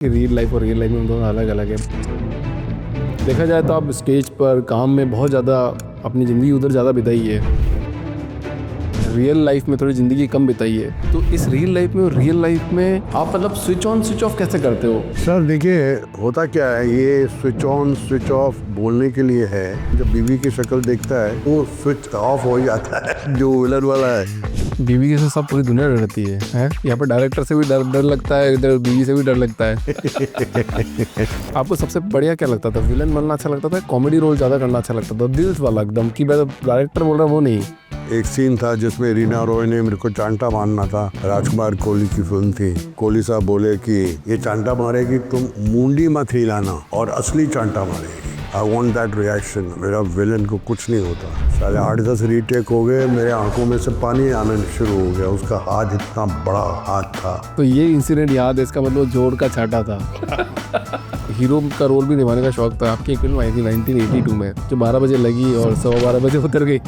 कि real life में दोनों अलग अलग है। देखा जाए तो आप स्टेज पर काम में बहुत ज़्यादा अपनी ज़िंदगी उधर ज़्यादा बिताई है, रियल लाइफ में थोड़ी ज़िंदगी कम बिताई है। तो इस रियल लाइफ में और रियल लाइफ में आप मतलब स्विच ऑन स्विच ऑफ कैसे करते हो? सर देखिए, होता क्या है, ये स्विच ऑन स्विच ऑफ बोलने के लिए है। जब बीवी की शक्ल देखता है वो स्विच ऑफ हो जाता है, जो विलन वाला है। बीवी के साथ सब पूरी दुनिया डर रहती है, यहाँ पर डायरेक्टर से भी डर लगता है, इधर बीवी से भी डर लगता है। आपको सबसे बढ़िया क्या लगता था? विलन बनना अच्छा लगता था, कॉमेडी रोल ज़्यादा करना अच्छा लगता था, दिल वाला एकदम कि मैं डायरेक्टर बोल रहा हूँ वो नहीं? एक सीन था जिसमें रीना रॉय ने मेरे को चांटा मारना था। राजकुमार कोहली की फिल्म थी। कोहली साहब बोले कि ये चांटा मारेगी, तुम मुंडी मत हिलाना और असली चांटा मारेगी। I want that reaction. मेरा विलन को कुछ नहीं होता। साले 8-10 रीटेक हो गए, मेरे आंखों में से पानी आना शुरू हो गया। उसका हाथ इतना बड़ा हाथ था। तो ये इंसिडेंट याद है, इसका मतलब जोड़ का छाटा था। हीरो का रोल भी निभाने का शौक था। आपकी एक फिल्म आई थी 1982 में जो 12 बजे लगी और 12:15 बजे उतर गई।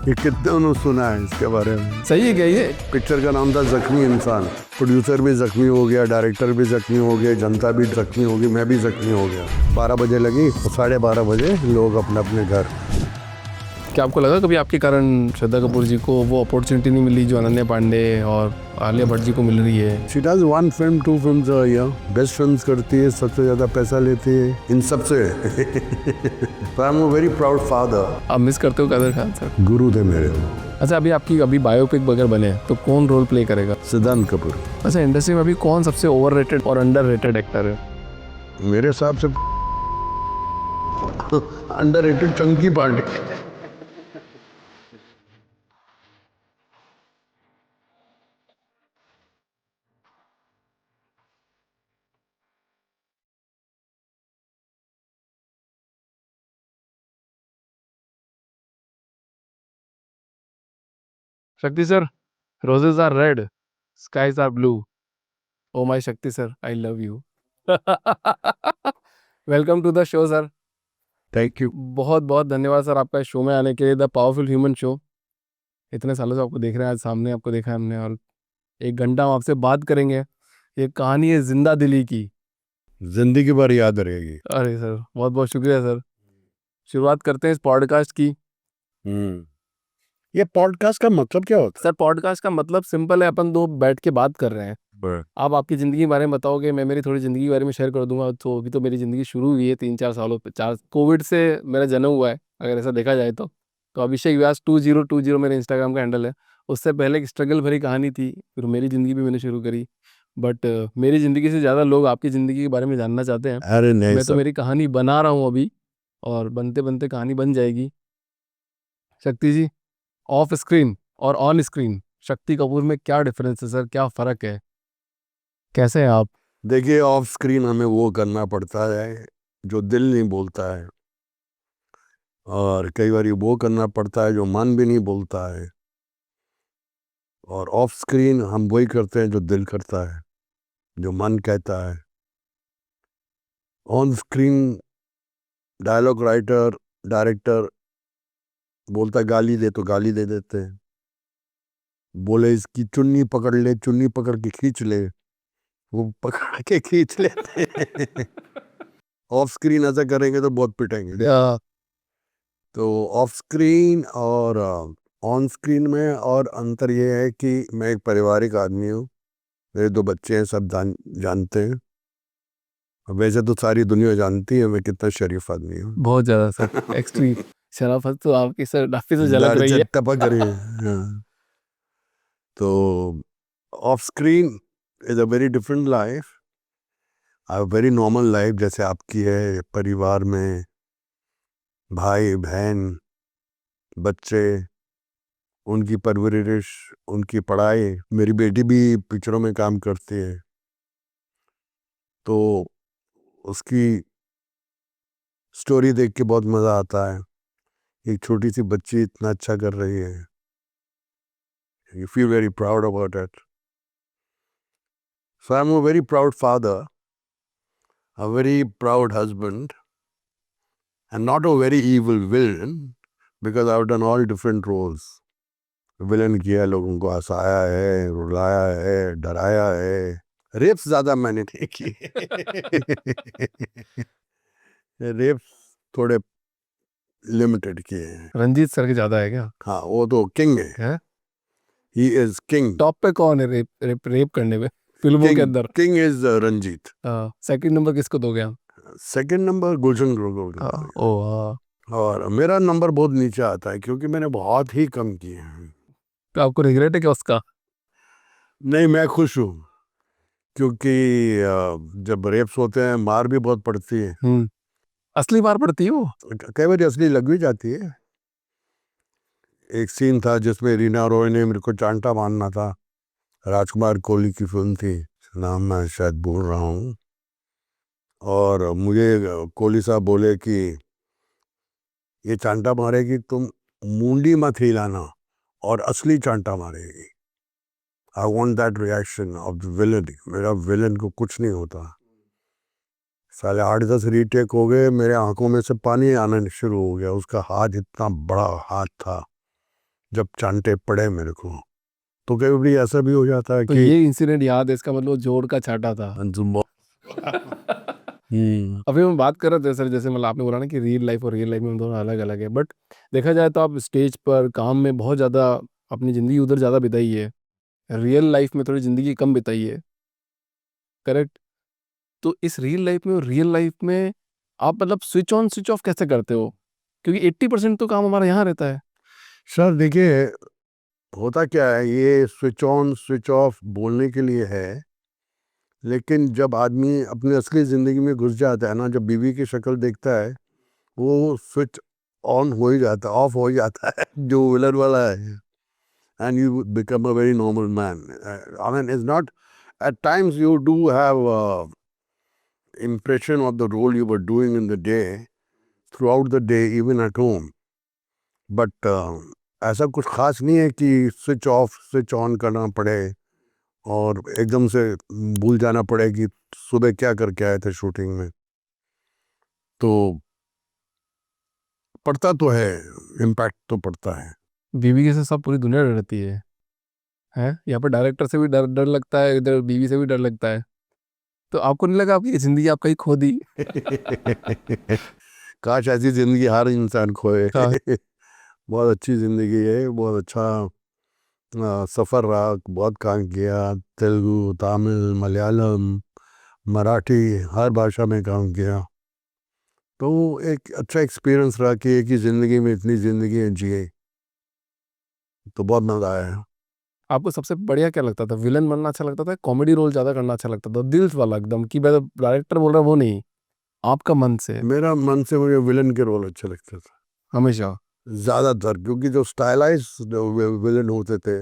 ये कितने उन्होंने सुना है इसके बारे में? सही है क्या ये? पिक्चर का नाम था जख्मी इंसान। प्रोड्यूसर भी जख्मी हो गया, डायरेक्टर भी जख्मी हो गए, जनता भी जख्मी हो गई, मैं भी जख्मी हो गया। 12 बजे लगी और 12:30 बजे लोग अपने अपने घर। क्या आपको लगा कभी आपके कारण श्रद्धा कपूर जी को वो अपॉर्चुनिटी नहीं मिली जो अनन्या पांडे और आलिया भट्ट जी को मिल रही है? She does 1 film 2 films a year. Best films करती है, सबसे ज़्यादा पैसा लेती है इन सब से। I am a very proud father. आप मिस करते हो कादर खान सर? गुरु थे मेरे। अच्छा, अभी बायोपिक अगर बने तो कौन रोल प्ले करेगा? सिद्धांत कपूर। अच्छा, इंडस्ट्री में अभी कौन सबसे ओवररेटेड और अंडररेटेड एक्टर है? मेरे हिसाब से underrated Chunky Pandey. Shakti sir, roses are red, skies are blue. Oh my Shakti sir, I love you. Welcome to the show sir. Thank you. बहुत बहुत धन्यवाद सर आपका इस शो में आने के लिए, द पावरफुल ह्यूमन शो। इतने सालों से आपको देख रहे हैं, आज सामने आपको देखा है हमने और 1 घंटा हम आपसे बात करेंगे। ये कहानी है जिंदा दिली की। जिंदगी भर याद रहेगी। अरे सर, बहुत बहुत शुक्रिया सर। शुरुआत करते हैं इस पॉडकास्ट की। ये पॉडकास्ट का मतलब क्या होता सर, पॉडकास्ट का मतलब सिंपल है, अपन दो बैठ के बात कर रहे हैं। है? आप आपकी ज़िंदगी के बारे में बताओगे, मैं मेरी थोड़ी ज़िंदगी के बारे में शेयर कर दूंगा। तो अभी तो मेरी ज़िंदगी शुरू हुई है 3-4 सालों पे, 4 कोविड से मेरा जन्म हुआ है अगर ऐसा देखा जाए तो अभिषेक व्यास 2020 मेरे इंस्टाग्राम का हैंडल है। उससे पहले एक स्ट्रगल भरी कहानी थी, फिर मेरी ज़िंदगी भी मैंने शुरू करी। बट मेरी ज़िंदगी से ज़्यादा लोग आपकी ज़िंदगी के बारे में जानना चाहते हैं। अरे नहीं मैं तो सर। मेरी कहानी बना रहा हूँ अभी, और बनते बनते कहानी बन जाएगी। शक्ति जी, ऑफ स्क्रीन और ऑन स्क्रीन शक्ति कपूर में क्या डिफरेंस है सर? क्या फ़र्क है? कैसे हैं आप? देखिए, ऑफ स्क्रीन हमें वो करना पड़ता है जो दिल नहीं बोलता है, और कई बार वो करना पड़ता है जो मन भी नहीं बोलता है। और ऑफ स्क्रीन हम वही करते हैं जो दिल करता है, जो मन कहता है। On screen dialogue writer, director बोलता है गाली दे तो गाली दे देते हैं। बोले इसकी चुन्नी पकड़ ले, चुन्नी पकड़ के खींच ले, वो पकड़ के खींच लेते हैं। ऑफ स्क्रीन ऐसा करेंगे तो बहुत पिटेंगे। तो ऑफ स्क्रीन और ऑन स्क्रीन में और अंतर ये है कि मैं एक पारिवारिक आदमी हूँ। मेरे 2 बच्चे हैं, सब जानते हैं। वैसे तो सारी दुनिया जानती है मैं कितना शरीफ आदमी हूँ। बहुत ज़्यादा सर, एक्सट्रीम शराफत तो आपकी सर काफ़ी से झलक दाढ़ी रही से है। टपक रही है। हाँ। तो of screen is a very different life, a very normal life जैसे आपकी है। परिवार में भाई बहन, बच्चे, उनकी परवरिश, उनकी पढ़ाई। मेरी बेटी भी पिक्चरों में काम करती है, तो उसकी स्टोरी देख के बहुत मज़ा आता है। एक छोटी सी बच्ची इतना अच्छा कर रही है, you feel very proud about it. So I am a very proud father, a very proud husband, and not a very evil villain, because I've done all different roles. Villain किया, लोगों को हंसाया है, रुलाया है, डराया है, रेप्स ज्यादा मैंने नहीं किए। रेप्स थोड़े लिमिटेड किए हैं। रंजीत सर के ज्यादा है क्या? हाँ, वो तो किंग है, है? He is king. टॉप पे कौन है रेप रेप रेप करने में फिल्मों के किंग अंदर? King is Ranjeet. Second number किसको दोगे आप? Second number Gulshan Grover. ओ हाँ। और मेरा नंबर बहुत नीचे आता है क्योंकि मैंने बहुत ही कम किए हैं। तो आपको रिग्रेट है क्या उसका? नहीं, मैं खुश हूँ क्योंकि जब रेप्स होते हैं मार भी बहुत पड़ती है, असली मार पड़ती है वो? कई बार असली लग भी जाती है। एक सीन था जिसमें रीना रॉय ने मेरे को चांटा मारना था, राजकुमार कोहली की फिल्म थी, नाम मैं शायद भूल रहा हूँ, और मुझे कोहली साहब बोले कि ये चांटा मारेगी, तुम मुंडी मत हिलाना और असली चांटा मारेगी। I want that reaction of the villain. मेरा विलन को कुछ नहीं होता। साले 8-10 रीटेक हो गए, मेरे आंखों में से पानी आना शुरू हो गया। उसका हाथ इतना बड़ा हाथ था, जब चांटे पड़े मेरे को तो कई बार ऐसा भी हो जाता है तो कि ये इंसिडेंट याद है, इसका मतलब जोर का छाटा था। अभी हम बात कर रहे थे सर, जैसे मतलब आपने बोला ना कि रियल लाइफ और रियल लाइफ में दोनों अलग अलग है, बट देखा जाए तो आप स्टेज पर काम में बहुत ज़्यादा अपनी ज़िंदगी उधर ज़्यादा बिताई है, रियल लाइफ में थोड़ी ज़िंदगी कम बिताई है, करेक्ट? तो इस रियल लाइफ में और रियल लाइफ में आप मतलब स्विच ऑन स्विच ऑफ कैसे करते हो? क्योंकि 80% तो काम हमारा यहाँ रहता है। सर देखिए, होता क्या है, ये स्विच ऑन स्विच ऑफ बोलने के लिए है, लेकिन जब आदमी अपनी असली ज़िंदगी में घुस जाता है ना, जब बीवी की शक्ल देखता है, वो स्विच ऑन हो ही जाता, ऑफ हो ही जाता है जो विलन वाला है, and you become a very normal man. I mean, it's not, at times you do have impression of the role you were doing in the day, throughout the day, even at home. But ऐसा कुछ खास नहीं है कि switch off switch on करना पड़े और एकदम से भूल जाना पड़े कि सुबह क्या करके आए थे शूटिंग में। तो पड़ता तो है, इम्पैक्ट तो पड़ता है। बीवी के से सब पूरी दुनिया डर रहती है? यहाँ पर डायरेक्टर से भी डर डर लगता है, इधर बीवी से भी डर लगता है। तो आपको नहीं लगा आपकी जिंदगी आपका ही खो दी? काश ऐसी जिंदगी हर इंसान खोए। हाँ। बहुत अच्छी जिंदगी है, बहुत अच्छा सफ़र रहा, बहुत काम किया, तेलुगु, तमिल, मलयालम, मराठी, हर भाषा में काम किया। तो एक अच्छा एक्सपीरियंस रहा कि एक ही ज़िंदगी में इतनी ज़िंदगी जिए, तो बहुत मज़ा आया। आपको सबसे बढ़िया क्या लगता था? विलन बनना अच्छा लगता था, कॉमेडी रोल ज्यादा करना अच्छा लगता था, दिल वाला एकदम कि मैं डायरेक्टर बोल रहा वो नहीं, आपका मन से? मेरा मन से मुझे विलन के रोल अच्छे लगते थे हमेशा? ज़्यादातर, क्योंकि जो स्टाइलाइज विलन होते थे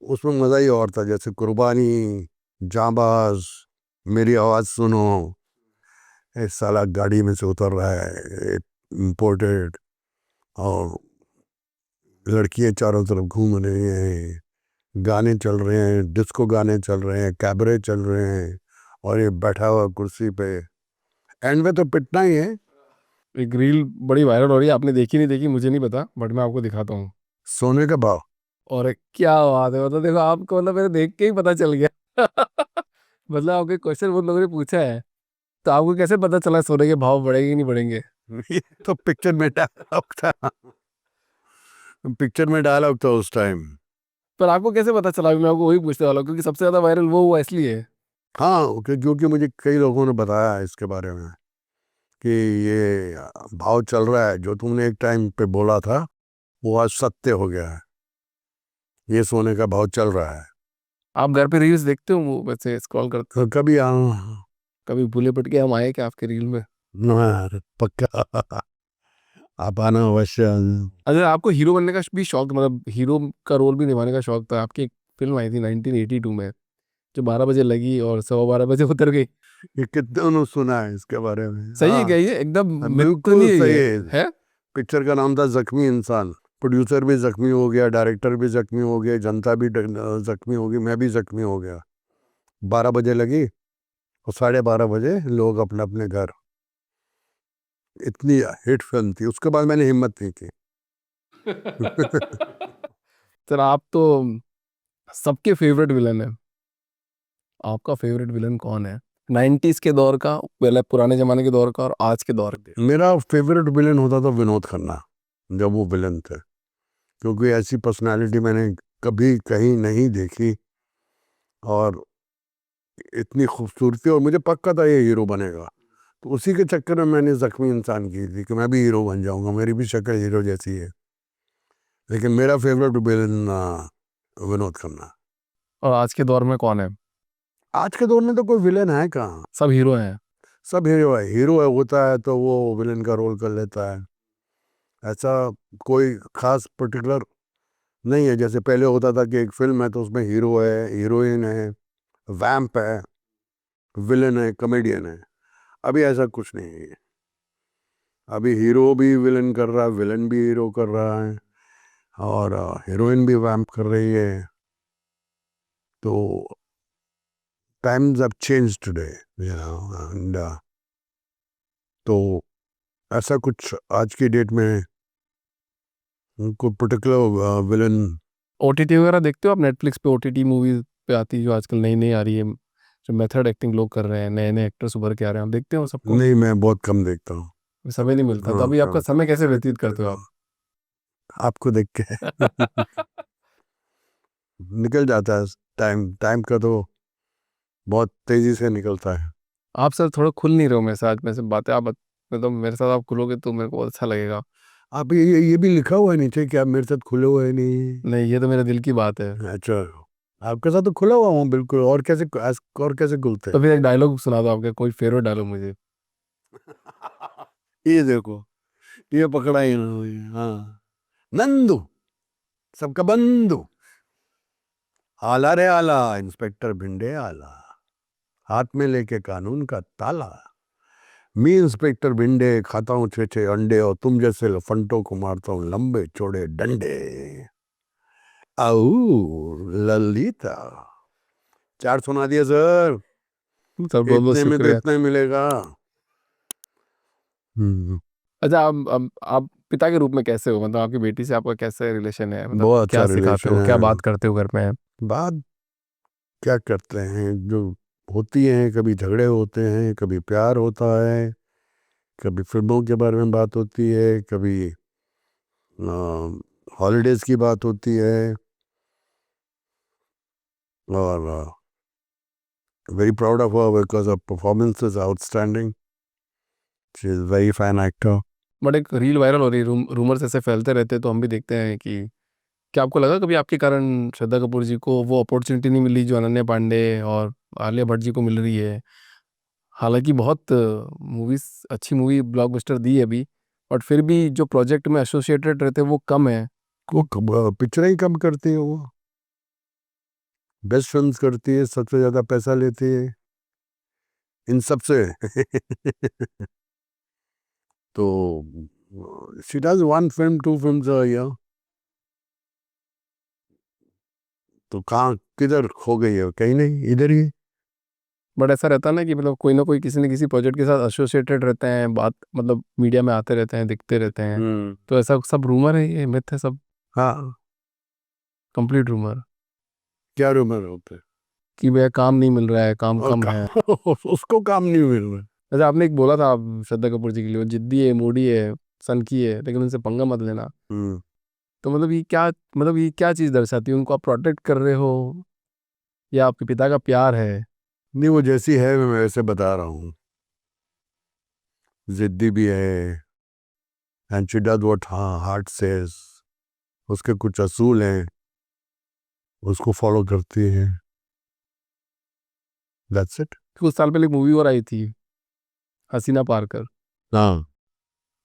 उसमें मज़ा ही और था। जैसे कुर्बानी, जांबाज, मेरी आवाज़ सुनो, ये साला गाड़ी में से उतर रहा है इम्पोर्टेड, और लड़कियां चारों तरफ घूम रही हैं, गाने चल रहे हैं, डिस्को गाने चल रहे हैं, कैबरे चल रहे हैं, और ये बैठा हुआ कुर्सी पे। एंड में तो पिटना ही है। एक रील बड़ी वायरल हो रही है, आपने देखी नहीं देखी मुझे नहीं पता, बट मैं आपको दिखाता हूँ। सोने का भाव। और क्या बात है, मतलब देखो आपको, मतलब मेरे देख के ही पता चल गया। मतलब आपके क्वेश्चन बहुत लोगों ने पूछा है, तो आपको कैसे पता चला सोने के भाव बढ़ेंगे कि नहीं बढ़ेंगे? ये तो पिक्चर में डायलॉग था, पिक्चर में डायलॉग था उस टाइम। पर आपको कैसे पता चला? अभी मैं आपको वही पूछने वाला हूँ, क्योंकि सबसे ज्यादा वायरल वो हुआ इसलिए। हाँ, क्योंकि मुझे कई लोगों ने बताया इसके बारे में कि ये भाव चल रहा है, जो तुमने एक टाइम पे बोला था वो आज सत्य हो गया है, ये सोने का भाव चल रहा है। आप घर पे रील्स देखते हो, वो वैसे स्क्रॉल करते? तो कभी कभी भूले पट के हम आए क्या आपके रील में? पक्का आप आना अवश्य। अच्छा, आपको हीरो बनने का भी शौक, मतलब हीरो का रोल भी निभाने का शौक था? आपकी एक फिल्म आई थी 1982 में, जो 12 बजे लगी और 12:15 बजे उतर गई। ये कितने ने सुना है इसके बारे में। सही है हाँ क्या ये? एकदम हाँ, मिथ तो नहीं बिल्कुल है सही ये? है। है? पिक्चर का नाम था जख्मी इंसान। प्रोड्यूसर भी जख्मी हो गया, डायरेक्टर भी जख्मी हो गया, जनता भी जख्मी हो गई, मैं भी जख्मी हो गया। 12 बजे लगी और 12:30 बजे लोग अपने अपने घर। इतनी हिट फिल्म थी, उसके बाद मैंने हिम्मत नहीं की। सर आप तो सबके फेवरेट विलन है। आपका फेवरेट विलन कौन है? 90s के दौर का, पहले पुराने जमाने के दौर का और आज के दौर के? मेरा फेवरेट विलन होता था विनोद खन्ना, जब वो विलन थे, क्योंकि ऐसी पर्सनालिटी मैंने कभी कहीं नहीं देखी, और इतनी खूबसूरती, और मुझे पक्का था ये हीरो बनेगा, तो उसी के चक्कर में मैंने जख्मी इंसान की थी कि मैं भी हीरो बन जाऊंगा, मेरी भी शक्ल हीरो जैसी है। लेकिन मेरा फेवरेट विलन विनोद खन्ना। और आज के दौर में कौन है? आज के दौर में तो कोई विलन है कहाँ, सब हीरो हैं। सब हीरो है। हीरो है होता है तो वो विलन का रोल कर लेता है, ऐसा कोई खास पर्टिकुलर नहीं है। जैसे पहले होता था कि एक फिल्म है तो उसमें हीरो है, हीरोइन है, वैम्प है, विलन है, कॉमेडियन है। अभी ऐसा कुछ नहीं है। अभी हीरो भी विलन कर रहा है, विलन भी हीरो कर रहा है, और हीरोइन भी वैम्प कर रही है। तो times have changed today, and तो ऐसा कुछ आज की डेट में कोई पर्टिकुलर विलन। ओटीटी वगैरह देखते हो आप? नेटफ्लिक्स पे ओटीटी मूवीज पे आती है जो आजकल नई नई आ रही है, जो मेथड एक्टिंग लोग कर रहे हैं, नए नए एक्टर्स उभर के आ रहे हैं, आप देखते हो सबको? नहीं, मैं बहुत कम देखता हूँ। समय नहीं मिलता, तो हाँ, अभी आपका हाँ, समय कैसे व्यतीत करते हो आप? आपको देख के निकल जाता है टाइम। टाइम का तो बहुत तेजी से निकलता है। आप सर थोड़ा खुल नहीं रहे हो मेरे साथ, मेरे से बातें आप मतलब मेरे साथ आप खुलोगे तो मेरे को बहुत अच्छा लगेगा। आप ये भी लिखा हुआ है नीचे कि आप मेरे साथ खुले हुए नहीं। नहीं, ये तो मेरे दिल की बात है। अच्छा, आपके साथ तो खुला हुआ हूँ बिल्कुल, और कैसे खुलते तो फिर एक डायलॉग सुना दो आपका, कोई फेवरेट डायलॉग मुझे। ये देखो, ये पकड़ा ही ना। हाँ, नंदू सबका बंधु, आला रे आला, इंस्पेक्टर भिंडे आला, हाथ में लेके कानून का ताला। मी इंस्पेक्टर भिंडे खाता हूँ 6-6 अंडे, और तुम जैसे लफंटों को मारता हूँ लंबे चौड़े डंडे। आऊ ललिता, 4 सुना दिया सर, सर बहुत बहुत इतने में तो शुक्रिया। इतना ही मिलेगा। अच्छा, आप पिता के रूप में कैसे हो? मतलब आपकी बेटी से आपका कैसे रिलेशन है? मतलब बहुत अच्छा क्या सिखाते रिलेशन हो, क्या है। बात करते हो घर में? बात क्या करते हैं, जो होती हैं, कभी झगड़े होते हैं, कभी प्यार होता है, कभी फिल्मों के बारे में बात होती है, कभी हॉलीडेज की बात होती है, और very proud of her because her performance is outstanding. She is very fine actor. But एक रील वायरल हो रही है, रूमर्स ऐसे फैलते रहते हैं, तो हम भी देखते हैं कि क्या आपको लगा कभी आपके कारण श्रद्धा कपूर जी को वो अपॉर्चुनिटी नहीं मिली जो अनन्या पांडे और आलिया भट्ट जी को मिल रही है? हालांकि बहुत मूवीज, अच्छी मूवी ब्लॉकबस्टर दी है अभी, बट फिर भी जो प्रोजेक्ट में एसोसिएटेड रहते हैं वो कम है। वो पिक्चरें ही कम करती है, वो बेस्ट फिल्म्स करती है, सबसे ज़्यादा पैसा लेती है इन सब से। तो she does 1 film 2 films a year. तो कहाँ किधर खो गई है? कहीं नहीं, इधर ही। बट ऐसा रहता है ना कि मतलब कोई ना कोई किसी न किसी प्रोजेक्ट के साथ एसोसिएटेड रहते हैं, बात मतलब मीडिया में आते रहते हैं, दिखते रहते हैं। तो ऐसा सब रूमर है, ये मिथ है सब? हाँ, कंप्लीट रूमर क्या रूमर होते? कि भैया काम नहीं मिल रहा है, काम और कम है। उसको काम नहीं मिल रहा। जैसे आपने एक बोला था आप श्रद्धा कपूर जी के लिए, वो जिद्दी है, मूडी है, सनकी है, लेकिन उनसे पंगा मत लेना। तो मतलब ये क्या, मतलब ये क्या चीज़ दर्शाती है? उनको आप प्रोटेक्ट कर रहे हो या आपके पिता का प्यार है? नहीं, वो जैसी है मैं वैसे बता रहा हूँ। जिद्दी भी है, and she does what heart says. उसके कुछ असूल हैं, उसको फॉलो करती है। That's it. कुछ साल पहले एक मूवी और आई थी, हसीना पारकर, हाँ,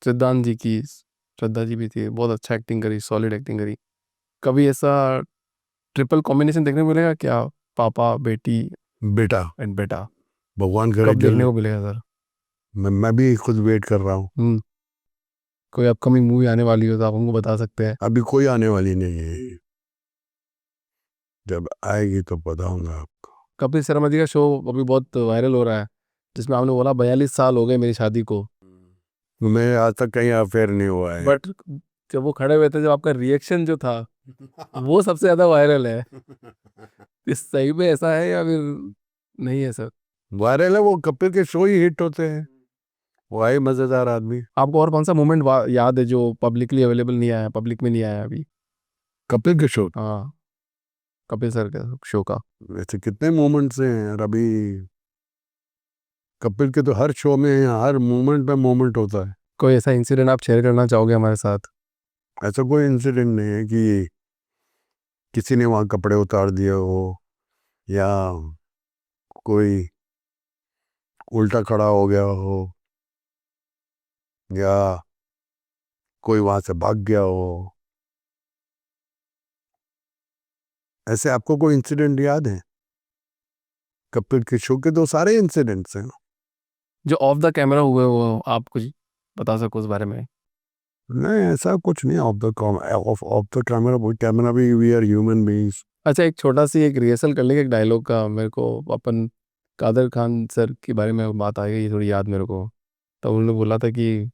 सिद्धांत जी की, श्रद्धा जी भी थी, बहुत अच्छा एक्टिंग करी, सॉलिड एक्टिंग करी। कभी ऐसा ट्रिपल कॉम्बिनेशन देखने को मिलेगा क्या? पापा, बेटी बेटा, एंड बेटा। भगवान करे कब देखने जल्द। को मिलेगा सर? मैं भी खुद वेट कर रहा हूँ। कोई अपकमिंग मूवी आने वाली हो तो आप हमको बता सकते हैं। अभी कोई आने वाली नहीं है, जब आएगी तो बताऊंगा आपको। कपिल शर्मा जी का शो अभी बहुत वायरल हो रहा है, जिसमें आपने बोला 42 साल हो गए मेरी शादी को। मेरे आज तक कहीं अफेयर नहीं हुआ है। बट जब वो खड़े हुए थे, जब आपका रिएक्शन जो था वो सबसे ज्यादा वायरल है। इस सही में ऐसा है या फिर? नहीं है सर। वायरल है वो, कपिल के शो ही हिट होते हैं, वो है मजेदार आदमी। आपको और कौन सा मोमेंट याद है जो पब्लिकली अवेलेबल नहीं आया, पब्लिक में नहीं आया अभी? कपिल के शो, हाँ, कपिल सर का शो का। ऐसे कितने मोमेंट्स हैं यार। अभी कपिल के तो हर शो में हर मोमेंट में मोमेंट होता है। कोई ऐसा इंसिडेंट आप शेयर करना चाहोगे हमारे साथ? ऐसा कोई इंसिडेंट नहीं है कि किसी ने वहाँ कपड़े उतार दिए हो, या कोई उल्टा खड़ा हो गया हो, या कोई वहाँ से भाग गया हो। ऐसे आपको कोई इंसिडेंट याद है? कपिल के शो के तो सारे इंसिडेंट्स हैं। जो ऑफ द कैमरा हुए वो आप कुछ बता सको उस बारे में? नहीं, ऐसा कुछ नहीं। ऑफ द कैमरा, वो कैमरा भी, वी आर ह्यूमन बीइंग्स। अच्छा, एक छोटा सी एक रिहर्सल कर लेंगे एक डायलॉग का, मेरे को अपन कादर खान सर के बारे में बात आ गई थोड़ी याद मेरे को। तो उन्होंने बोला था कि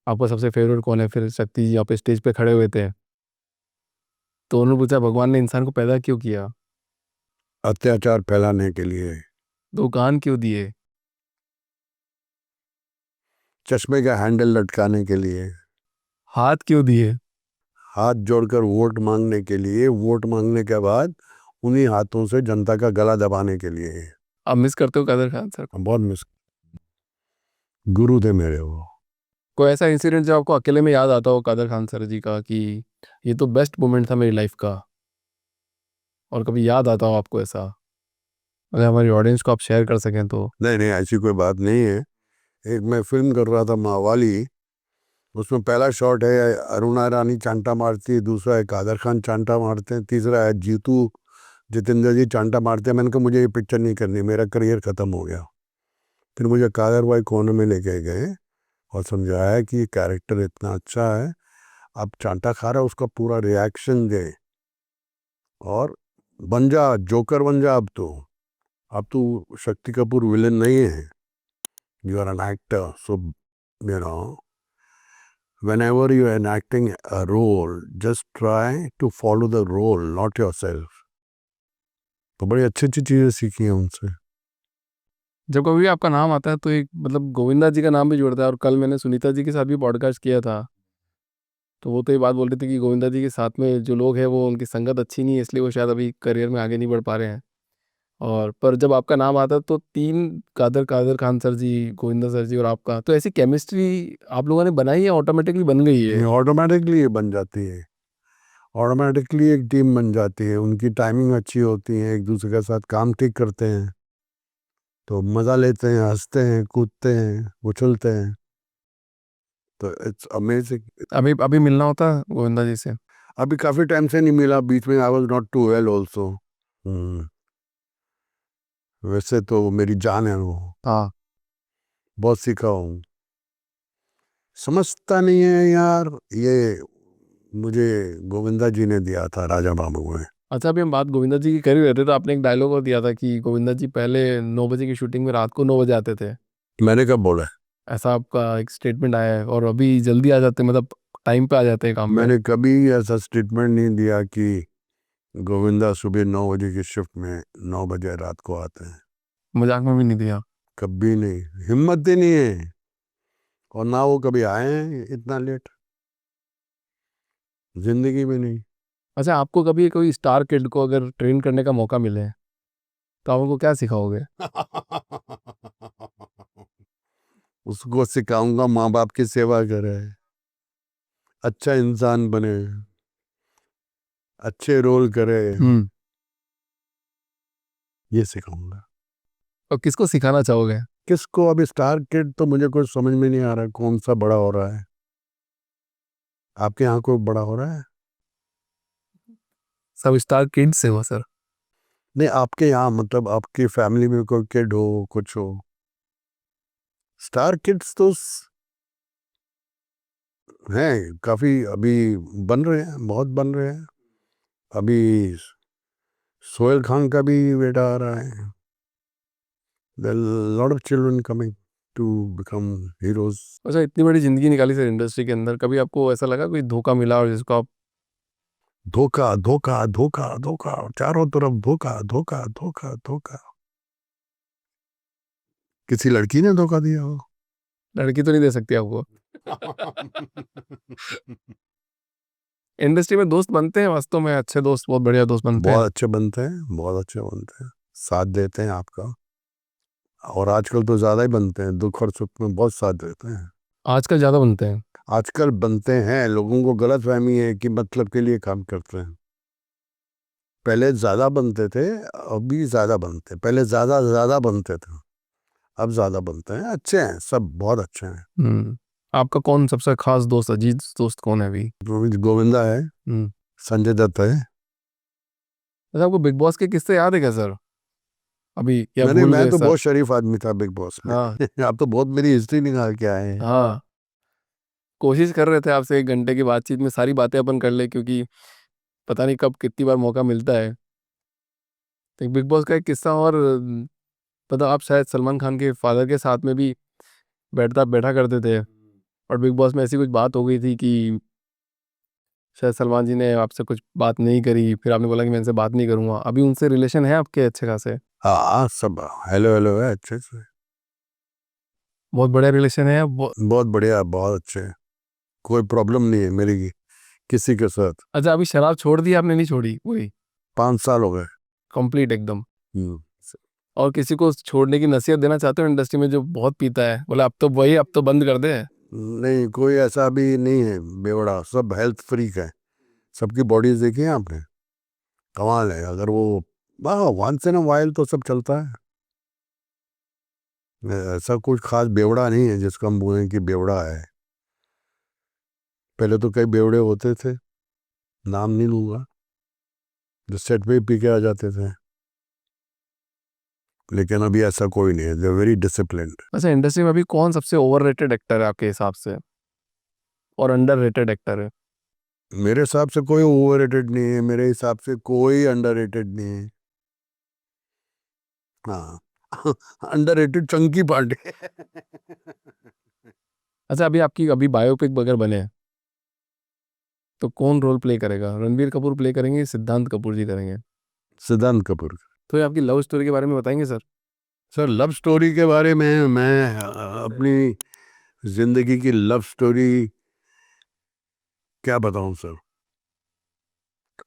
आपका सबसे फेवरेट कौन है, फिर शक्ति जी यहाँ पे स्टेज पे खड़े हुए थे, तो उन्होंने पूछा भगवान ने इंसान को पैदा क्यों किया? अत्याचार फैलाने के लिए। दो कान क्यों दिए? चश्मे का हैंडल लटकाने के लिए। हाथ क्यों दिए? हाथ जोड़कर वोट मांगने के लिए, वोट मांगने के बाद उन्हीं हाथों से जनता का गला दबाने के लिए। आप मिस करते हो कादर खान सर को? बहुत मिस, गुरु थे मेरे वो। कोई ऐसा इंसिडेंट जो आपको अकेले में याद आता हो कादर खान सर जी का कि ये तो बेस्ट मोमेंट था मेरी लाइफ का, और कभी याद आता हो आपको ऐसा, अगर हमारी ऑडियंस को आप शेयर कर सकें तो? नहीं नहीं, ऐसी कोई बात नहीं है। एक मैं फिल्म कर रहा था मावाली, उसमें पहला शॉट है अरुणा रानी चांटा मारती है, दूसरा है कादर खान चांटा मारते हैं, तीसरा है जीतू जितेंद्र जी चांटा मारते हैं। मैंने कहा मुझे ये पिक्चर नहीं करनी, मेरा करियर ख़त्म हो गया। फिर मुझे कादर भाई कोने में लेके गए और समझाया कि ये कैरेक्टर इतना अच्छा है, अब चांटा खा रहा है उसका पूरा रिएक्शन दे, और बन जा, जोकर बन जा। अब तो शक्ति कपूर विलन नहीं है, you are an actor. So you know, whenever you are enacting a role, just try to follow the role, not yourself. तो बड़ी अच्छी अच्छी चीज़ें सीखी हैं उनसे। जब कभी भी आपका नाम आता है तो एक मतलब गोविंदा जी का नाम भी जुड़ता है, और कल मैंने सुनीता जी के साथ भी पॉडकास्ट किया था, तो वो तो ये बात बोल रहे थे कि गोविंदा जी के साथ में जो लोग हैं वो उनकी संगत अच्छी नहीं है, इसलिए वो शायद अभी करियर में आगे नहीं बढ़ पा रहे हैं। और पर जब आपका नाम आता है तो तीन, कादर कादर खान सर जी, गोविंदा सर जी और आपका, तो ऐसी केमिस्ट्री आप लोगों ने बनाई है, ऑटोमेटिकली बन गई है? ऑटोमेटिकली ये बन जाती है, ऑटोमेटिकली एक टीम बन जाती है। उनकी टाइमिंग अच्छी होती है, एक दूसरे के साथ काम ठीक करते हैं, तो मज़ा लेते हैं, हंसते हैं, कूदते हैं, उछलते हैं। तो इट्स अमेजिंग। अभी अभी मिलना होता है गोविंदा जी से? अभी काफ़ी टाइम से नहीं मिला, बीच में I was not too well also. वैसे तो वो मेरी जान है वो, हाँ। बहुत सीखा हूँ। समझता नहीं है यार, ये मुझे गोविंदा जी ने दिया था राजा बाबू में। अच्छा, अभी हम बात गोविंदा जी की कर ही रहे थे, तो आपने एक डायलॉग और दिया था कि गोविंदा जी पहले 9 बजे की शूटिंग में रात को 9 बजे आते थे, मैंने कब बोला है? ऐसा आपका एक स्टेटमेंट आया है, और अभी जल्दी आ जाते हैं, मतलब टाइम पे आ जाते हैं काम पे। मैंने कभी ऐसा स्टेटमेंट नहीं दिया कि गोविंदा सुबह 9 बजे की शिफ्ट में 9 बजे रात को आते हैं। मजाक में भी नहीं दिया? कभी नहीं, हिम्मत ही नहीं है, और ना वो कभी आए हैं इतना लेट, जिंदगी में नहीं। अच्छा, आपको कभी कोई स्टार किड को अगर ट्रेन करने का मौका मिले तो आप उनको क्या सिखाओगे? उसको सिखाऊंगा माँ बाप की सेवा करे, अच्छा इंसान बने, अच्छे रोल करे, हम्म। ये सिखाऊंगा। और किसको सिखाना चाहोगे? किसको? अभी स्टार किड तो मुझे कुछ समझ में नहीं आ रहा है कौन सा बड़ा हो रहा है। आपके यहाँ कोई बड़ा हो रहा है? सब स्टार किड्स है वो सर। नहीं, आपके यहाँ मतलब आपकी फैमिली में कोई किड हो, कुछ हो? स्टार किड्स तो हैं काफ़ी, अभी बन रहे हैं, बहुत बन रहे हैं। अभी सोहेल खान का भी बेटा आ रहा है। There lot of children coming to become heroes. अच्छा, इतनी बड़ी जिंदगी निकाली सर इंडस्ट्री के अंदर, कभी आपको ऐसा लगा कोई धोखा मिला और जिसको आप? धोखा धोखा धोखा धोखा, चारों तरफ धोखा धोखा धोखा धोखा। किसी लड़की ने धोखा दिया हो? लड़की तो नहीं दे सकती आपको। इंडस्ट्री में दोस्त बनते हैं वास्तव में, अच्छे दोस्त, बहुत बढ़िया दोस्त बनते बहुत हैं। अच्छे बनते हैं, बहुत अच्छे बनते हैं, साथ देते हैं आपका। और आजकल तो ज़्यादा ही बनते हैं, दुख और सुख में बहुत साथ देते हैं। आजकल ज़्यादा बनते हैं। आजकल बनते हैं, लोगों को गलतफहमी है कि मतलब के लिए काम करते हैं। पहले ज़्यादा बनते थे, अभी ज़्यादा बनते हैं। पहले ज़्यादा बनते थे, अब ज़्यादा बनते हैं। अच्छे हैं सब, बहुत अच्छे हैं। आपका कौन सबसे खास दोस्त, अजीज दोस्त कौन है अभी? गोविंदा है, संजय दत्त है। अच्छा, आपको बिग बॉस के किस्से याद है क्या सर अभी, या नहीं, भूल मैं गए तो सब? बहुत शरीफ आदमी था बिग बॉस में। हाँ। आप तो बहुत मेरी हिस्ट्री निकाल के आए हैं। हाँ, कोशिश कर रहे थे आपसे 1 घंटे की बातचीत में सारी बातें अपन कर ले, क्योंकि पता नहीं कब कितनी बार मौका मिलता है। तो एक बिग बॉस का एक किस्सा और, पता आप शायद सलमान खान के फादर के साथ में भी बैठा करते थे, और बिग बॉस में ऐसी कुछ बात हो गई थी कि शायद सलमान जी ने आपसे कुछ बात नहीं करी, फिर आपने बोला कि मैं इनसे बात नहीं करूंगा। अभी उनसे रिलेशन है आपके अच्छे खासे? हाँ, सब हेलो हेलो है, अच्छे से। बहुत बढ़िया रिलेशन है बहुत बढ़िया, बहुत अच्छे हैं। कोई प्रॉब्लम नहीं है मेरी किसी के साथ। अच्छा, अभी शराब छोड़ दी आपने? नहीं छोड़ी वही? 5 साल हो गए। कंप्लीट एकदम? हम्म। और किसी को छोड़ने की नसीहत देना चाहते हो इंडस्ट्री में जो बहुत पीता है, बोला अब तो वही, अब तो बंद कर दे? नहीं, कोई ऐसा भी नहीं है बेवड़ा, सब हेल्थ फ्रीक है। सबकी बॉडीज देखी है आपने? कमाल है। अगर वो वंस इन अ वाइल तो सब चलता है। ऐसा कुछ खास बेवड़ा नहीं है जिसको हम बोलें कि बेवड़ा है। पहले तो कई बेवड़े होते थे, नाम नहीं लूंगा, जो सेट पे पी के आ जाते थे। लेकिन अभी ऐसा कोई नहीं है, दे वेरी डिसिप्लिन्ड। अच्छा, इंडस्ट्री में अभी कौन सबसे ओवररेटेड एक्टर है आपके हिसाब से, और अंडररेटेड एक्टर है? मेरे हिसाब से कोई ओवररेटेड नहीं है, मेरे हिसाब से कोई अंडररेटेड नहीं है। हाँ। अंडररेटेड चंकी पांडे। अच्छा, अभी आपकी अभी बायोपिक अगर बने तो कौन रोल प्ले करेगा? रणबीर कपूर प्ले करेंगे, सिद्धांत कपूर जी करेंगे? सिद्धांत कपूर। तो ये आपकी लव स्टोरी के बारे में बताएंगे सर? सर, लव स्टोरी के बारे में मैं अपनी जिंदगी की लव स्टोरी क्या बताऊं सर।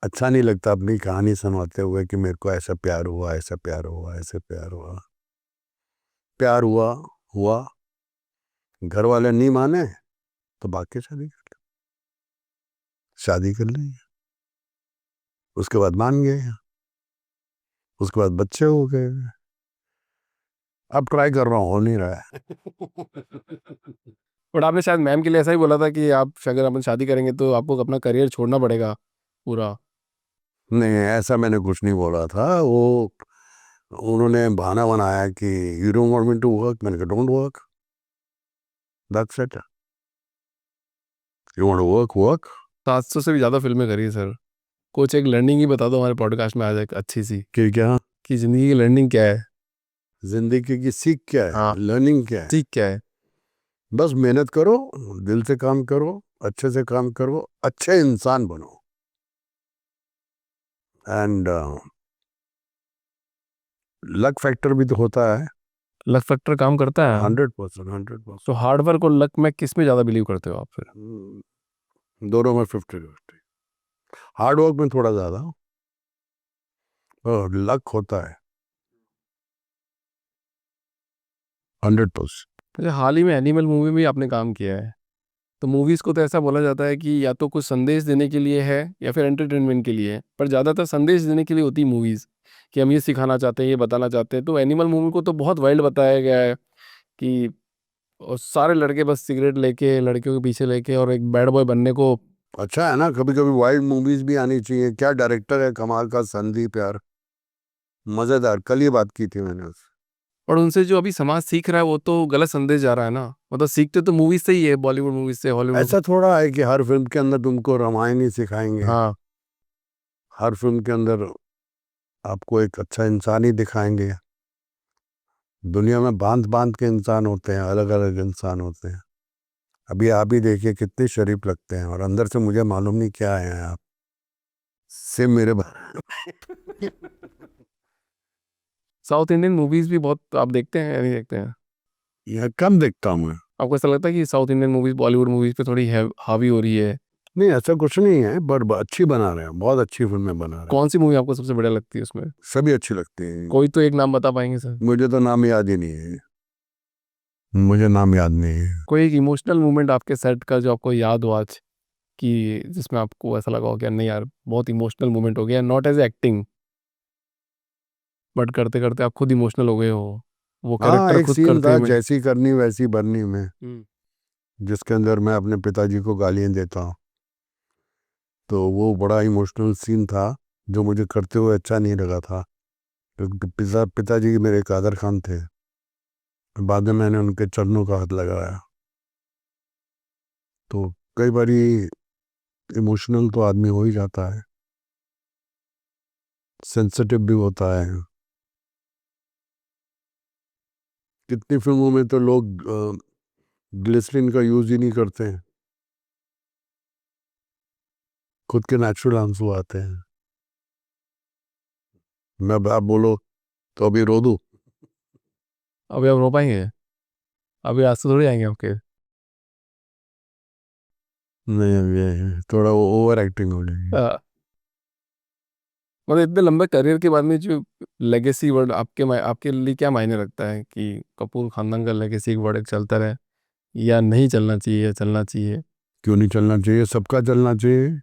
अच्छा नहीं लगता अपनी कहानी सुनाते हुए कि मेरे को ऐसा प्यार हुआ, ऐसा प्यार हुआ, ऐसे प्यार हुआ। प्यार हुआ हुआ, घर वाले नहीं माने तो बाकी शादी कर ली। उसके बाद मान गए, उसके बाद बच्चे हो गए। अब ट्राई कर रहा हूँ, हो नहीं रहा है। बट आपने शायद मैम के लिए ऐसा ही बोला था कि आप अगर अपन शादी करेंगे तो आपको अपना करियर छोड़ना पड़ेगा पूरा। नहीं, ऐसा मैंने कुछ नहीं बोला था। वो उन्होंने बहाना बनाया कि you don't want me to work. मैंने कहा don't work, that's it. You want to work, work. 700 से भी ज़्यादा फिल्में करी है सर। कुछ एक लर्निंग ही बता दो हमारे पॉडकास्ट में आ जाए अच्छी सी, कि क्या कि ज़िंदगी की लर्निंग क्या है? जिंदगी की सीख क्या है, हाँ, लर्निंग क्या है? सीख क्या है? बस मेहनत करो, दिल से काम करो, अच्छे से काम करो, अच्छे इंसान बनो। एंड लक फैक्टर भी तो होता है। लक फैक्टर काम करता है? 100%, 100%। तो हार्ड वर्क और लक में किस में ज़्यादा बिलीव करते हो आप फिर? दोनों में 50-50। हार्ड वर्क में थोड़ा ज्यादा और लक होता है 100%। जैसे हाल ही में एनिमल मूवी में आपने काम किया है, तो मूवीज़ को तो ऐसा बोला जाता है कि या तो कुछ संदेश देने के लिए है या फिर एंटरटेनमेंट के लिए है, पर ज़्यादातर संदेश देने के लिए होती मूवीज़, कि हम ये सिखाना चाहते हैं, ये बताना चाहते हैं। तो एनिमल मूवी को तो बहुत वाइल्ड बताया गया है कि और सारे लड़के बस सिगरेट लेके, लड़कियों के पीछे लेके, और एक बैड बॉय बनने को। अच्छा है ना, कभी कभी वाइल्ड मूवीज भी आनी चाहिए। क्या डायरेक्टर है कमाल का, संदीप यार, मजेदार। कल ये बात की थी मैंने उससे। और उनसे जो अभी समाज सीख रहा है वो तो गलत संदेश जा रहा है ना, मतलब सीखते तो मूवीज से ही है, बॉलीवुड मूवीज से, हॉलीवुड। ऐसा थोड़ा है कि हर फिल्म के अंदर तुमको रामायण ही सिखाएंगे। हाँ। हर फिल्म के अंदर आपको एक अच्छा इंसान ही दिखाएंगे। दुनिया में बांध बांध के इंसान होते हैं, अलग अलग इंसान होते हैं। अभी आप ही देखिए कितने शरीफ लगते हैं और अंदर से मुझे मालूम नहीं क्या है आप से मेरे साउथ इंडियन मूवीज भी बहुत आप देखते हैं या नहीं देखते हैं? यह कम देखता हूँ मैं। आपको ऐसा लगता है कि south Indian movies Bollywood movies पे थोड़ी हावी हो रही है? नहीं, ऐसा कुछ नहीं है, पर अच्छी बना रहे हैं, बहुत अच्छी फिल्में बना रहे हैं। कौन सी मूवी आपको सबसे बढ़िया लगती है उसमें? सभी अच्छी लगती हैं। कोई तो एक नाम बता पाएंगे सर? मुझे तो नाम याद ही नहीं है, मुझे नाम याद नहीं है। कोई एक इमोशनल मोमेंट आपके सेट का जो आपको याद हो आज, कि जिसमें आपको ऐसा लगा हो कि नहीं यार बहुत इमोशनल मोमेंट हो गया, नॉट एज एक्टिंग बट करते करते आप खुद इमोशनल हो गए हो, वो हाँ, कैरेक्टर एक खुद सीन करते था, हुए? जैसी करनी वैसी भरनी में, हम्म। जिसके अंदर मैं अपने पिताजी को गालियां देता हूँ। तो वो बड़ा इमोशनल सीन था, जो मुझे करते हुए अच्छा नहीं लगा था, क्योंकि पिताजी मेरे कादर खान थे। बाद में मैंने उनके चरणों का हाथ लगाया। तो कई बारी इमोशनल तो आदमी हो ही जाता है, सेंसिटिव भी होता है। कितनी फिल्मों में तो लोग ग्लिसरीन का यूज ही नहीं करते हैं, खुद के नेचुरल आंसू आते हैं। आप बोलो तो अभी रो दूं? अभी आप रो पाएंगे? अभी आज तो थोड़ी आएंगे आपके। नहीं, अभी थोड़ा ओवर एक्टिंग हो जाएगी। मतलब इतने लंबे करियर के बाद में जो लेगेसी वर्ड आपके लिए क्या मायने रखता है, कि कपूर खानदान का लेगेसी एक वर्ड एक चलता रहे, या नहीं चलना चाहिए या चलना चाहिए? क्यों नहीं चलना चाहिए? सबका चलना चाहिए।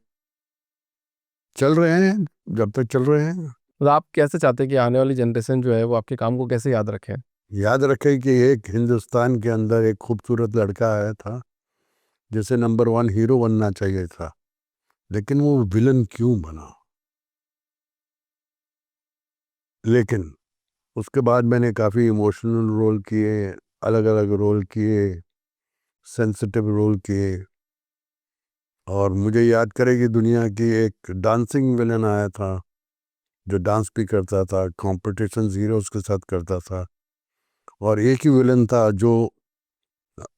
चल रहे हैं, जब तक चल रहे हैं। मतलब आप कैसे चाहते हैं कि आने वाली जनरेशन जो है वो आपके काम को कैसे याद रखे? याद रखें कि एक हिंदुस्तान के अंदर एक खूबसूरत लड़का आया था, जिसे नंबर 1 हीरो बनना चाहिए था, लेकिन वो विलन क्यों बना। लेकिन उसके बाद मैंने काफ़ी इमोशनल रोल किए, अलग अलग रोल किए, सेंसिटिव रोल किए। और मुझे याद करेगी दुनिया की, एक डांसिंग विलन आया था, जो डांस भी करता था, कंपटीशन हीरोज के साथ करता था। और एक ही विलन था जो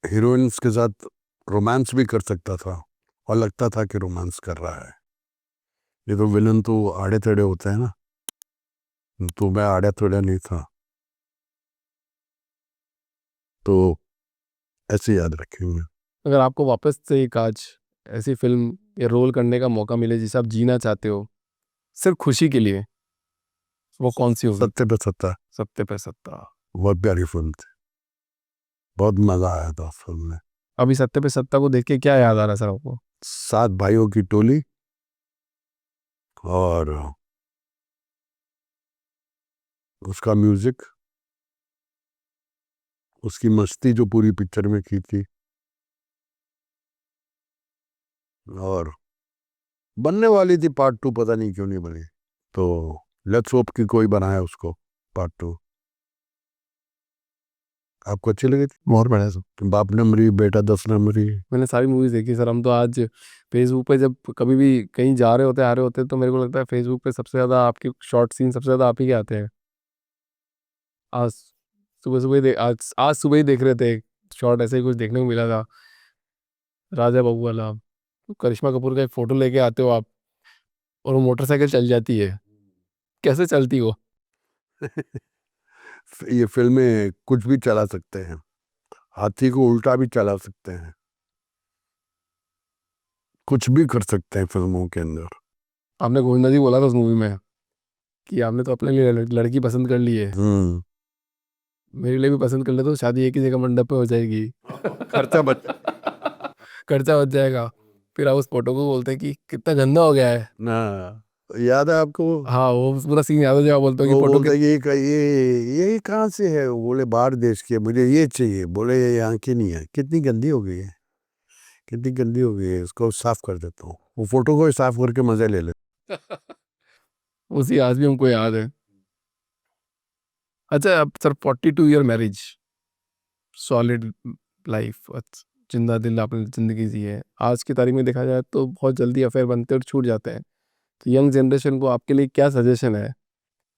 हीरोइंस के साथ रोमांस भी कर सकता था, और लगता था कि रोमांस कर रहा है। ये तो विलन तो आड़े टेढ़े होते हैं ना, तो मैं आड़े टेढ़े नहीं था। तो ऐसे याद रखेंगे। अगर आपको वापस से एक आज ऐसी फिल्म या रोल करने का मौका मिले जिसे आप जीना चाहते हो सिर्फ खुशी के लिए, वो कौन सी होगी? सत्ते पे सत्ता सत्ते पे सत्ता। बहुत प्यारी फिल्म थी, बहुत मजा आया था उस फिल्म में। अभी सत्ते पे सत्ता को देख के क्या याद आ रहा है सर आपको? 7 भाइयों की टोली, और उसका म्यूजिक, उसकी मस्ती जो पूरी पिक्चर में की थी। और बनने वाली थी पार्ट 2, पता नहीं क्यों नहीं बनी। तो लेट्स होप कि कोई बनाए उसको पार्ट 2। आपको अच्छी लगी थी? बहुत बढ़िया सर। बाप नंबरी, बेटा 10 नंबरी। मैंने सारी मूवीज देखी सर। हम तो आज फेसबुक पे जब कभी भी कहीं जा रहे होते आ रहे होते तो मेरे को लगता है फेसबुक पे सबसे ज़्यादा आपके शॉर्ट सीन सबसे ज़्यादा आप ही के आते हैं। आज सुबह सुबह आज सुबह ही देख रहे थे, शॉर्ट ऐसे ही कुछ देखने को मिला था, राजा बाबू वाला। तो करिश्मा कपूर का एक फोटो लेके आते हो आप, और वो मोटरसाइकिल चल जाती है, कैसे चलती हो? ये फिल्में कुछ भी चला सकते हैं, हाथी को उल्टा भी चला सकते हैं, कुछ भी कर सकते हैं फिल्मों के अंदर। आपने गोविंदा जी बोला था उस मूवी में कि आपने तो अपने लिए लड़की पसंद कर ली है, हम्म। मेरे लिए भी पसंद कर ले तो शादी एक ही जगह मंडप पे हो जाएगी। खर्चा बच खर्चा बच जाएगा। फिर आप उस फोटो को बोलते हैं कि कितना गंदा हो गया है। ना, याद है आपको? हाँ, वो पूरा सीन याद हो जाएगा, बोलते हो कि वो फोटो के। बोलते ये कहाँ से है? वो बोले बाहर देश के, मुझे ये चाहिए। बोले ये यहाँ की नहीं है। कितनी गंदी हो गई है, कितनी गंदी हो गई है, इसको साफ कर देता हूँ। वो फोटो को ही साफ करके मजे ले ले। उसी आज भी हमको याद है। अच्छा अब sir, 42 year marriage, solid life, जिंदा दिल आपने जिंदगी जी है। आज की तारीख में देखा जाए तो बहुत जल्दी अफेयर बनते और छूट जाते हैं। तो यंग जनरेशन को आपके लिए क्या सजेशन है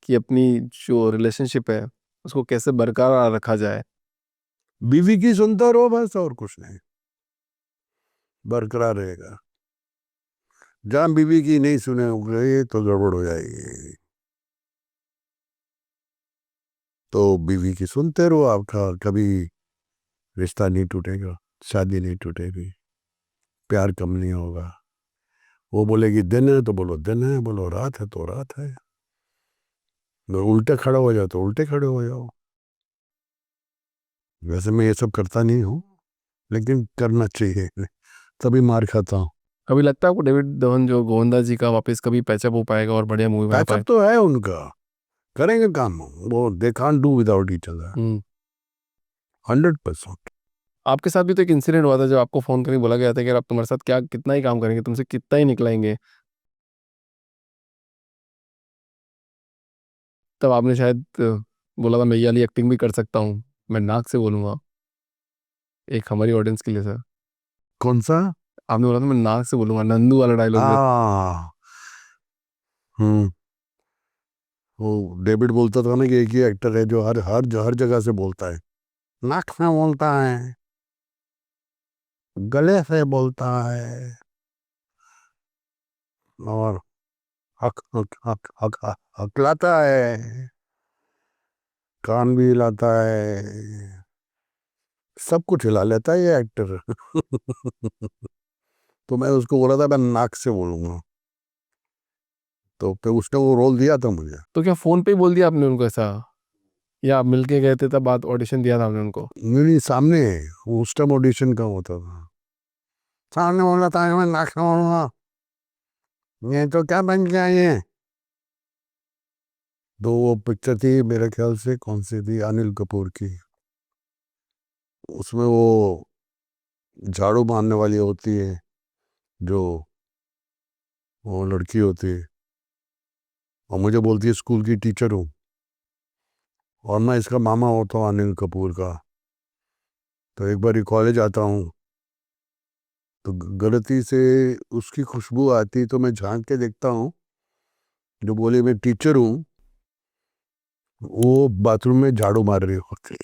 कि अपनी जो रिलेशनशिप है उसको कैसे बरकरार रखा जाए? बीवी की सुनता रहो बस, और कुछ नहीं, बरकरार रहेगा। जहाँ बीवी की नहीं सुने तो गड़बड़ हो जाएगी। तो बीवी की सुनते रहो, आपका कभी रिश्ता नहीं टूटेगा, शादी नहीं टूटेगी, प्यार कम नहीं होगा। वो बोलेगी दिन है तो बोलो दिन है, बोलो रात है तो रात है, अगर उल्टे खड़ा हो जाओ तो उल्टे खड़े हो जाओ। वैसे मैं ये सब करता नहीं हूँ, लेकिन करना चाहिए, तभी मार खाता हूँ। कभी लगता है आपको डेविड धवन जो गोविंदा जी का वापस कभी पैचअप हो पाएगा और बढ़िया मूवी बना पैचअप पाए? तो है उनका, करेंगे काम, वो they can't do without each other, 100%। आपके साथ भी तो एक इंसिडेंट हुआ था जब आपको फोन करके बोला गया था कि यार आप तुम्हारे साथ क्या कितना ही काम करेंगे, तुमसे कितना ही निकलाएंगे, तब आपने शायद बोला था मैं ये वाली एक्टिंग भी कर सकता हूँ, मैं नाक से बोलूंगा, एक हमारी ऑडियंस के लिए सर। कौन सा? आपने बोला था मैं नाक से बोलूंगा, नंदू वाला डायलॉग में। हाँ, हम्म, वो डेविड बोलता था ना कि एक ही एक्टर है जो हर जगह से बोलता है, नाक से बोलता है, गले से बोलता है, और हकलाता है, कान भी हिलाता है, सब कुछ हिला लेता है ये एक्टर। तो मैं उसको बोला था मैं नाक से बोलूंगा, तो फिर उसने वो रोल दिया था मुझे। तो क्या फोन पे ही बोल दिया आपने उनको ऐसा, या आप मिलके गए थे तब बात ऑडिशन दिया था आपने उनको? मेरी सामने, वो उस टाइम ऑडिशन का होता था, सामने बोला था मैं नाक से बोलूंगा, ये तो क्या बन गया ये। तो वो पिक्चर थी मेरे ख्याल से, कौन सी थी, अनिल कपूर की, उसमें वो झाड़ू मारने वाली होती है, जो वो लड़की होती है, और मुझे बोलती है स्कूल की टीचर हूँ, और मैं इसका मामा होता हूँ अनिल कपूर का। तो एक बार कॉलेज आता हूँ, तो गलती से उसकी खुशबू आती, तो मैं झांक के देखता हूँ, जो बोले मैं टीचर हूँ, वो बाथरूम में झाड़ू मार रही होती।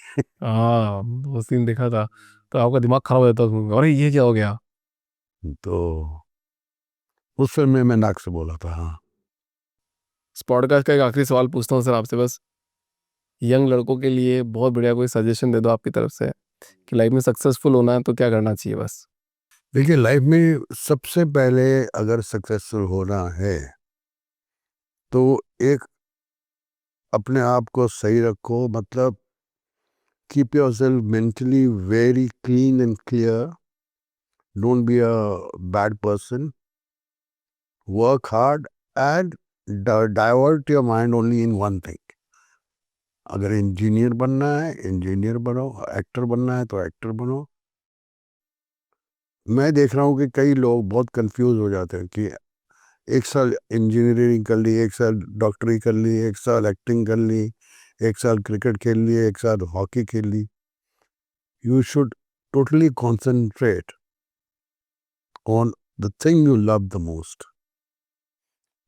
हाँ, वो सीन देखा था, तो आपका दिमाग खराब हो जाता था, अरे ये क्या हो गया। तो उस फिल्म में मैं नाक से बोला था, हाँ। इस पॉडकास्ट का एक आखिरी सवाल पूछता हूँ सर आपसे, बस यंग लड़कों के लिए बहुत बढ़िया कोई सजेशन दे दो आपकी तरफ से कि लाइफ में सक्सेसफुल होना है तो क्या करना चाहिए बस। देखिए, लाइफ में सबसे पहले अगर सक्सेसफुल होना है तो एक, अपने आप को सही रखो, मतलब keep your self mentally very clean and clear, don't be a bad person, work hard and divert your mind only in one thing. अगर इंजीनियर बनना है इंजीनियर बनो, एक्टर बनना है तो एक्टर बनो। मैं देख रहा हूँ कि कई लोग बहुत कंफ्यूज हो जाते हैं कि एक साल इंजीनियरिंग कर ली, एक साल डॉक्टरी कर ली, एक साल एक्टिंग कर ली, एक साल क्रिकेट खेल ली, एक साल हॉकी खेल ली। You should totally concentrate on the thing you love the most,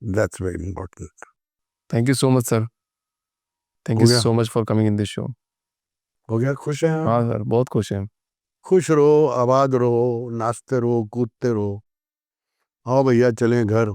that's very important. Thank you so much sir, thank हो यू गया? So much for coming in this show. हो गया? खुश हैं आप? हाँ सर, बहुत खुश हैं। खुश रहो, आबाद रहो, नाचते रहो, कूदते रहो। आओ भैया चलें घर।